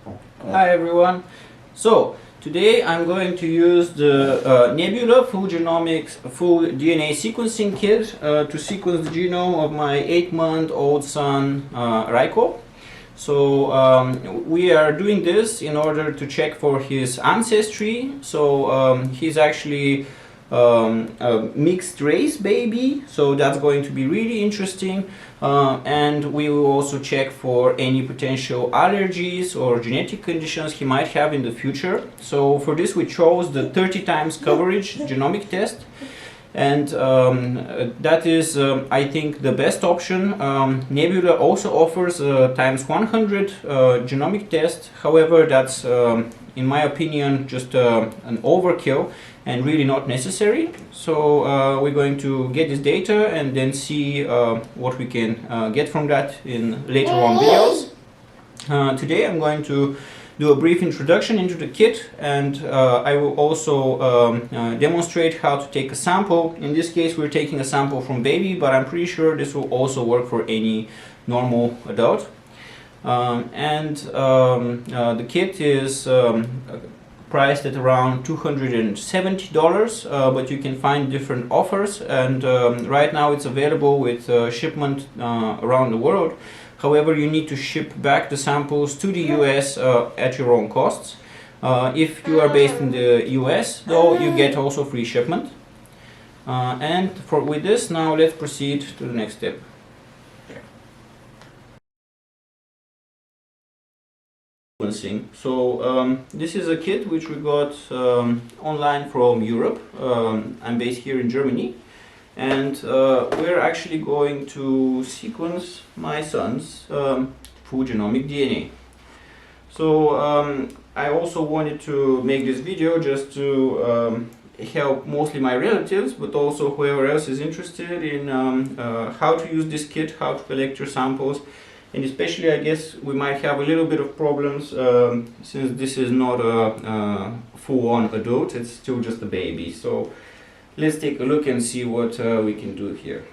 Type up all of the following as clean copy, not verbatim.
Hi everyone. So today I'm going to use the Nebula Full Genomics Full DNA Sequencing Kit to sequence the genome of my 8-month-old son Raiko. So we are doing this in order to check for his ancestry. So he's actually a mixed race baby, so that's going to be really interesting. And we will also check for any potential allergies or genetic conditions he might have in the future. So for this we chose the 30 times coverage genomic test, and that is I think the best option. Nebula also offers a times 100 genomic test. However, that's in my opinion just an overkill and really not necessary. So we're going to get this data and then see what we can get from that in later on videos. Today I'm going to do a brief introduction into the kit, and I will also demonstrate how to take a sample. In this case we're taking a sample from baby, but I'm pretty sure this will also work for any normal adult. The kit is priced at around $270, but you can find different offers, and right now it's available with shipment around the world. However, you need to ship back the samples to the US at your own costs. If you are based in the US, though, you get also free shipment. With this, now let's proceed to the next step. So this is a kit which we got online from Europe. I'm based here in Germany, and we're actually going to sequence my son's full genomic DNA. So I also wanted to make this video just to help mostly my relatives, but also whoever else is interested in how to use this kit, how to collect your samples. And especially, I guess, we might have a little bit of problems since this is not a full-on adult, it's still just a baby. So let's take a look and see what we can do here.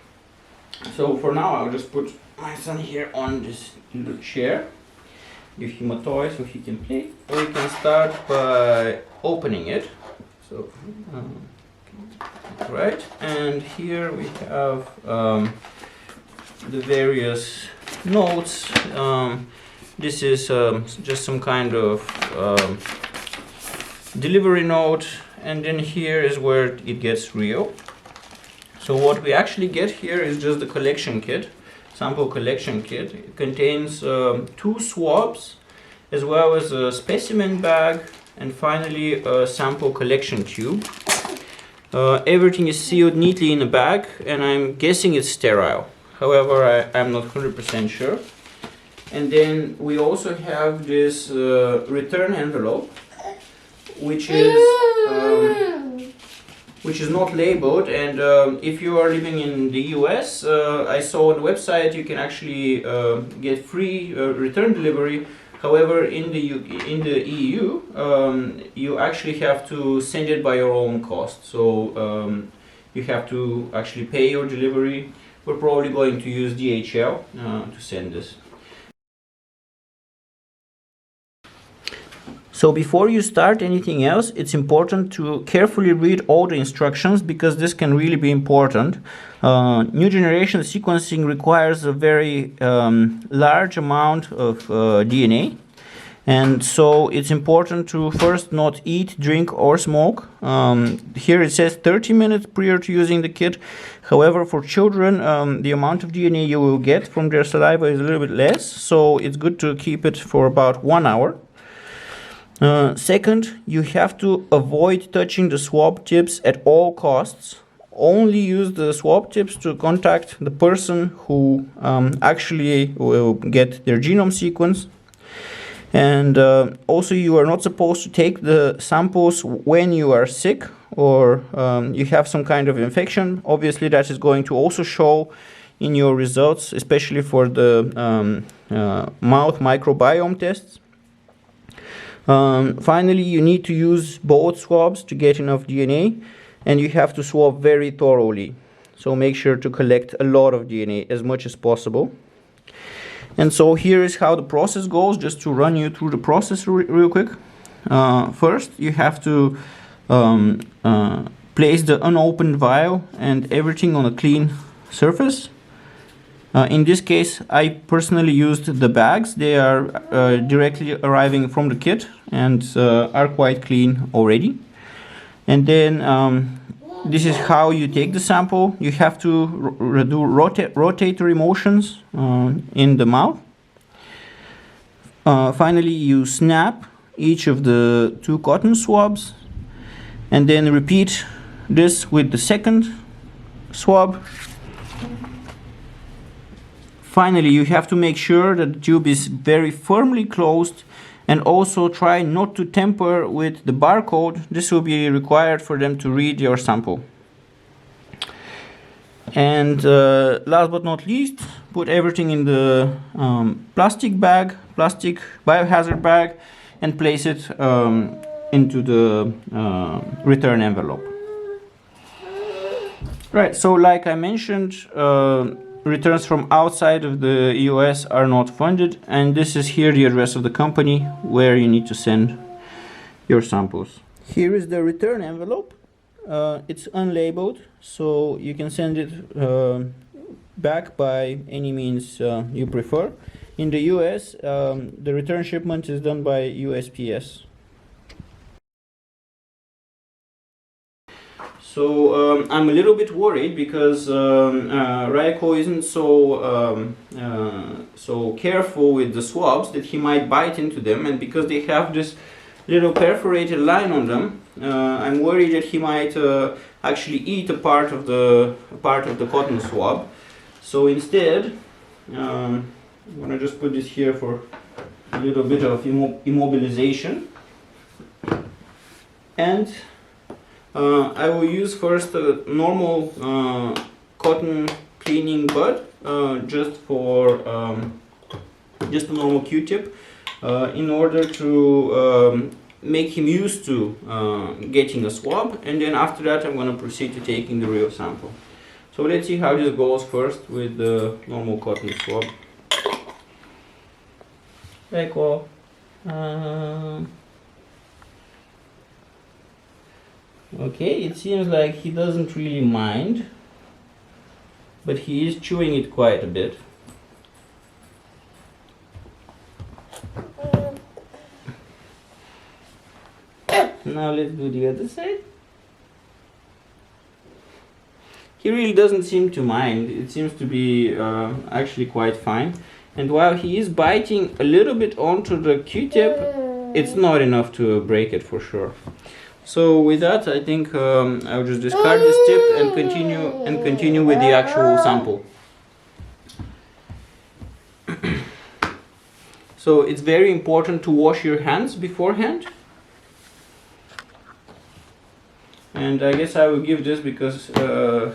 So for now, I'll just put my son here on this little chair, give him a toy so he can play. We can start by opening it. So, right, and here we have the various notes. This is just some kind of delivery note, and then here is where it gets real. So what we actually get here is just the collection kit, sample collection kit. It contains 2 swabs as well as a specimen bag, and finally a sample collection tube. Everything is sealed neatly in a bag, and I'm guessing it's sterile. However, I'm not 100% sure. And then we also have this return envelope, which is not labeled. And if you are living in the US, I saw on the website you can actually get free return delivery. However, in the EU, you actually have to send it by your own cost. So you have to actually pay your delivery. We're probably going to use DHL to send this. So before you start anything else, it's important to carefully read all the instructions, because this can really be important. New generation sequencing requires a very large amount of DNA. And so it's important to first not eat, drink, or smoke. Here it says 30 minutes prior to using the kit. However, for children, the amount of DNA you will get from their saliva is a little bit less, so it's good to keep it for about 1 hour. Second, you have to avoid touching the swab tips at all costs. Only use the swab tips to contact the person who actually will get their genome sequence. And also, you are not supposed to take the samples when you are sick or you have some kind of infection. Obviously, that is going to also show in your results, especially for the mouth microbiome tests. Finally, you need to use both swabs to get enough DNA, and you have to swab very thoroughly. So make sure to collect a lot of DNA, as much as possible. And so here is how the process goes, just to run you through the process real quick. First, you have to place the unopened vial and everything on a clean surface. In this case, I personally used the bags. They are directly arriving from the kit and are quite clean already. And then this is how you take the sample. You have to do rotatory motions in the mouth. Finally, you snap each of the 2 cotton swabs, and then repeat this with the second swab. Finally, you have to make sure that the tube is very firmly closed, and also try not to tamper with the barcode. This will be required for them to read your sample. And last but not least, put everything in the plastic biohazard bag, and place it into the return envelope. Right, so like I mentioned, returns from outside of the US are not funded, and this is here the address of the company where you need to send your samples. Here is the return envelope. It's unlabeled, so you can send it back by any means you prefer. In the US, the return shipment is done by USPS. So I'm a little bit worried because Raiko isn't so careful with the swabs that he might bite into them, and because they have this little perforated line on them, I'm worried that he might actually eat a part of the cotton swab. So instead, I'm gonna just put this here for a little bit of immobilization, and I will use first a normal cotton cleaning bud, just a normal Q-tip, in order to make him used to getting a swab, and then after that I'm going to proceed to taking the real sample. So let's see how this goes first with the normal cotton swab. Raiko. Okay, it seems like he doesn't really mind, but he is chewing it quite a bit. Now let's do the other side. He really doesn't seem to mind. It seems to be actually quite fine. And while he is biting a little bit onto the Q-tip, it's not enough to break it for sure. So with that, I think I'll just discard this tip and continue with the actual sample. So it's very important to wash your hands beforehand. And I guess I will give this because the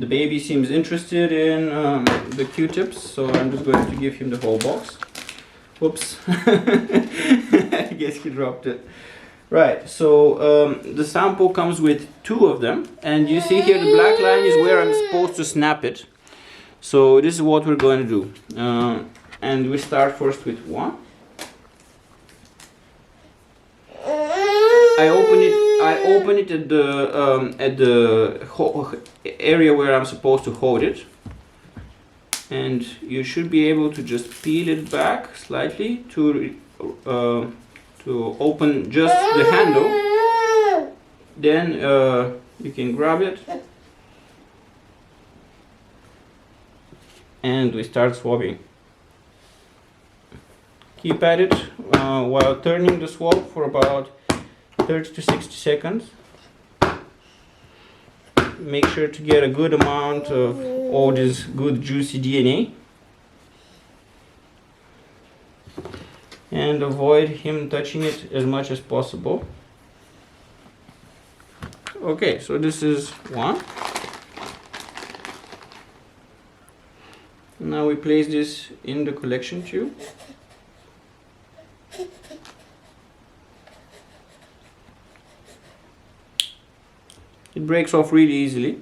baby seems interested in the Q-tips, so I'm just going to give him the whole box. Whoops, I guess he dropped it. Right, so the sample comes with 2 of them, and you see here the black line is where I'm supposed to snap it. So this is what we're going to do. And we start first with 1. I open it at the area where I'm supposed to hold it, and you should be able to just peel it back slightly to open just the handle. Then you can grab it, and we start swabbing. Keep at it while turning the swab for about 30 to 60 seconds. Make sure to get a good amount of all this good juicy DNA, and avoid him touching it as much as possible. Okay, so this is 1. Now we place this in the collection tube. It breaks off really easily.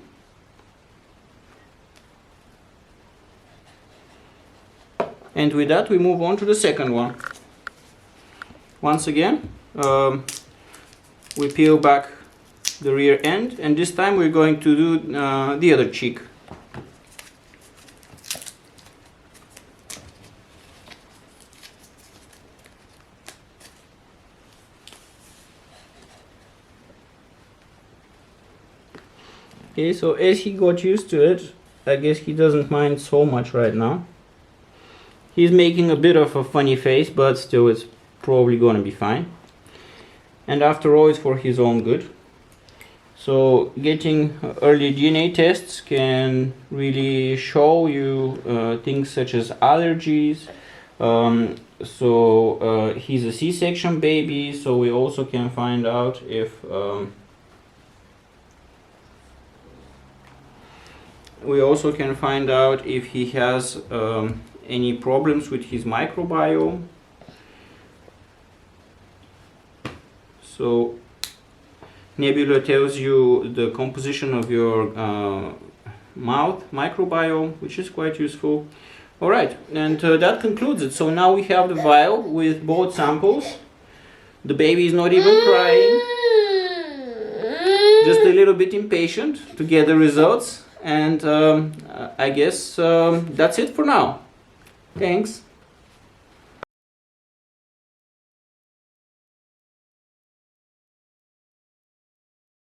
And with that we move on to the second one. Once again, we peel back the rear end, and this time we're going to do the other cheek. Okay, so as he got used to it, I guess he doesn't mind so much right now. He's making a bit of a funny face, but still it's probably gonna be fine. And after all, it's for his own good. So getting early DNA tests can really show you things such as allergies. He's a C-section baby, so we also can find out if he has any problems with his microbiome. So Nebula tells you the composition of your mouth microbiome, which is quite useful. Alright, and that concludes it. So now we have the vial with both samples. The baby is not even crying, just a little bit impatient to get the results. And I guess that's it for now. Thanks.